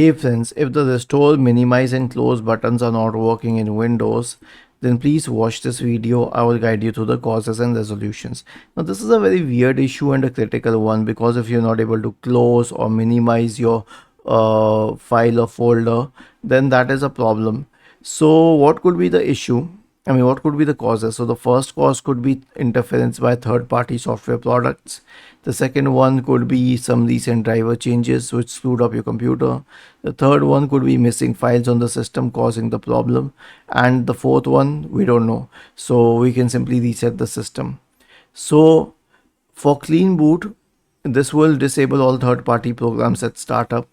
Hey friends, if the restore, minimize and close buttons are not working in Windows, then please watch this video. I will guide you through the causes and resolutions. Now this is a very weird issue and a critical one, because if you're not able to close or minimize your file or folder, then that is a problem. So what could be the issue? What could be the causes? So the first cause could be interference by third-party software products. The second one could be some recent driver changes which screwed up your computer. The third one could be missing files on the system causing the problem. And the fourth one, we don't know. So we can simply reset the system. So for clean boot, this will disable all third-party programs at startup.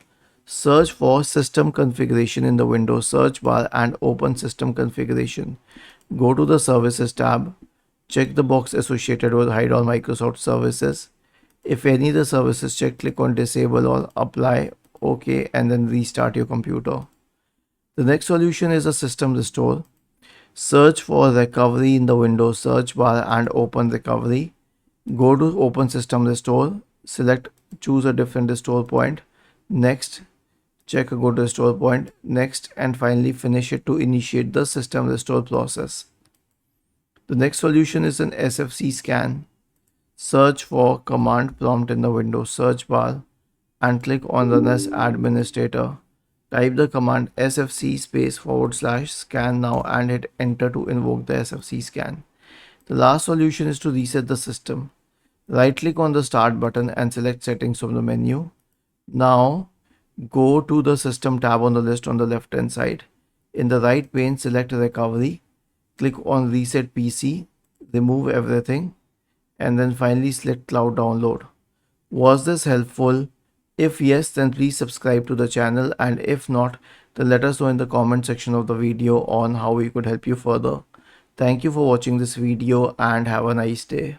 Search for system configuration in the Windows search bar and open system configuration. Go to the services tab. Check the box associated with hide all Microsoft services. If any of the services check, click on disable or apply, OK, and then restart your computer. The next solution is a system restore. Search for recovery in the Windows search bar and open recovery. Go to open system restore. Select choose a different restore point. Next, check a good restore point. Next, and finally finish it to initiate the system restore process. The next solution is an SFC scan. Search for command prompt in the Windows search bar and click on run as administrator. Type the command sfc /scan now and hit enter to invoke the SFC scan. The last solution is to reset the system. Right click on the start button and select settings from the menu. Now go to the system tab on the list on the left hand side. In the right pane, select recovery. Click on reset PC, remove everything, and then finally select cloud download. Was this helpful? If yes, then please subscribe to the channel, and if not, then let us know in the comment section of the video on how we could help you further. Thank you for watching this video and have a nice day.